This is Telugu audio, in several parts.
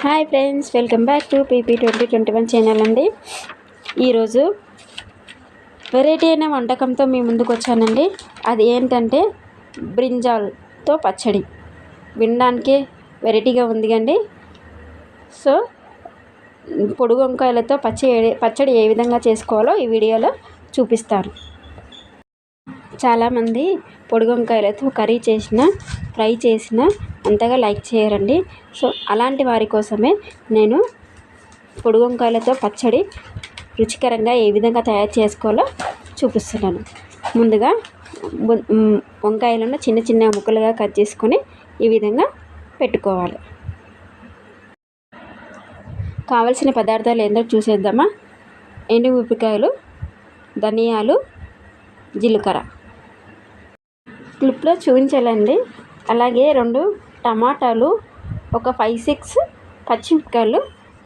Hi friends, welcome back to PP 2021 channel అండి. ఈరోజు వెరైటీ అయిన వంటకంతో మీ ముందుకు వచ్చానండి. అది ఏంటంటే బ్రింజాల్తో పచ్చడి. వినడానికే వెరైటీగా ఉంది కండి. సో పొడుగు వంకాయలతో పచ్చడి ఏ విధంగా చేసుకోవాలో ఈ వీడియోలో చూపిస్తాను. చాలామంది పొడుగు వంకాయలతో కర్రీ చేసిన, ఫ్రై చేసిన అంతగా లైక్ చేయరండి. సో అలాంటి వారి కోసమే నేను పొడుగు వంకాయలతో పచ్చడి రుచికరంగా ఏ విధంగా తయారు చేసుకోవాలో చూపిస్తున్నాను. ముందుగా వంకాయలను చిన్న చిన్న ముక్కలుగా కట్ చేసుకొని ఈ విధంగా పెట్టుకోవాలి. కావలసిన పదార్థాలు ఏంటో చూసేద్దామా. ఎండుమిరపకాయలు, ధనియాలు, జీలకర్ర క్లిప్లో చూపించాలండి. అలాగే 2 టమాటాలు, ఒక 5-6 పచ్చిమిరపకాయలు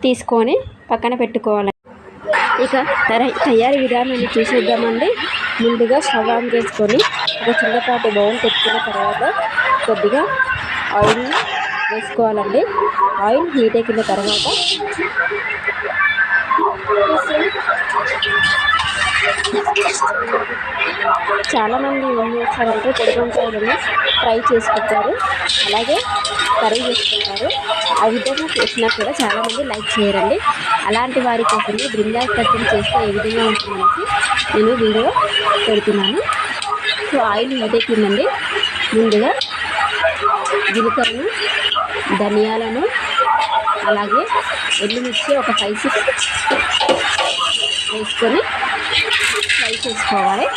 తీసుకొని పక్కన పెట్టుకోవాలి. ఇక తయారీ విధానాన్ని చూసేద్దామండి. ముందుగా స్టవ్ ఆన్ చేసుకొని ఒక చిన్నపాటి బౌల్ పెట్టుకున్న తర్వాత కొద్దిగా ఆయిల్ వేసుకోవాలండి. ఆయిల్ హీట్ ఎక్కిన తర్వాత చాలామంది ఏం చేస్తారంటే పొడుగు వంకాయలను ఫ్రై చేసుకుంటారు, అలాగే కర్రీ చేసుకుంటారు. ఆ విధంగా చేసినా కూడా చాలామంది లైక్ చేయరండి. అలాంటి వారి కోసమే బ్రింజాల్ పచ్చడి చేస్తే ఏ విధంగా ఉంటుందనేసి నేను వీడియో పెడుతున్నాను. సో ఆయిల్ హీట్ ఎక్కిందండి. ముందుగా జీలకర్రను, ధనియాలను, అలాగే ఎండుమిర్చి ఒక 5-6 వేసుకొని ఫ్రై చేసుకోవాలి.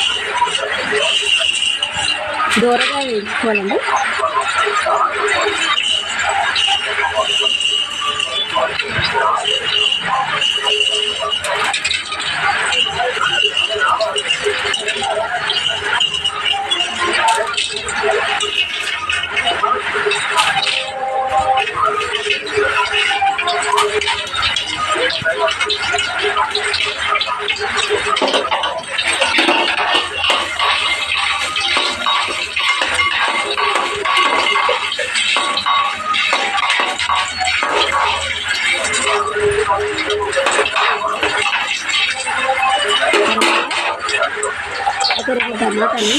దూరగా వేయించుకోవాలండి. ఒక 2 టమాటాలు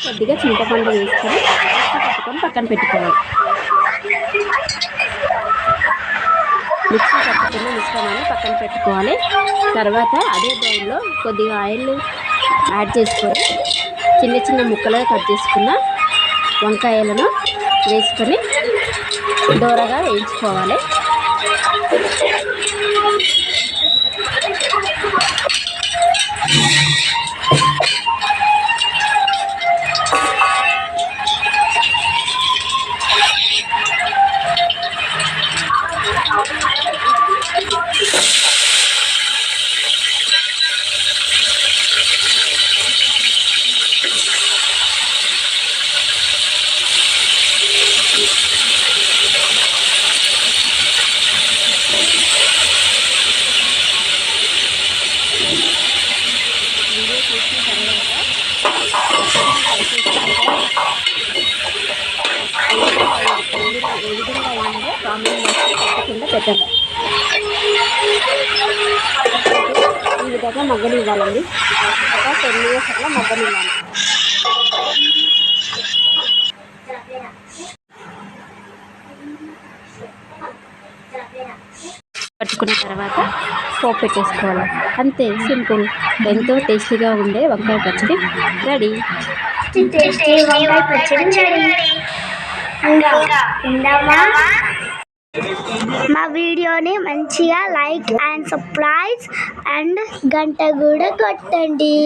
కొద్దిగా చింతపండు వేసుకొని పట్టుకొని పక్కన పెట్టుకోవాలి. మిక్సీ పట్టుకున్న మిశ్రమాన్ని పక్కన పెట్టుకోవాలి. తర్వాత అదే బౌల్లో కొద్దిగా ఆయిల్ యాడ్ చేసుకొని చిన్న చిన్న ముక్కలుగా కట్ చేసుకున్న వంకాయలను వేసుకొని దూరగా వేయించుకోవాలి. పెట్టండి. ఈ విధంగా మగ్గనివ్వాలండి. ఒక 10 minutes అట్లా మగ్గనివ్వాలి. పట్టుకున్న తర్వాత పోపు పెట్టేసుకోవాలి. అంతే, సింపుల్. ఎంతో టేస్టీగా ఉండే వంకాయ పచ్చడి రెడీ. మా వీడియోని మంచిగా లైక్ అండ్ సబ్స్క్రైబ్ అండ్ గంట కూడా కొట్టండి.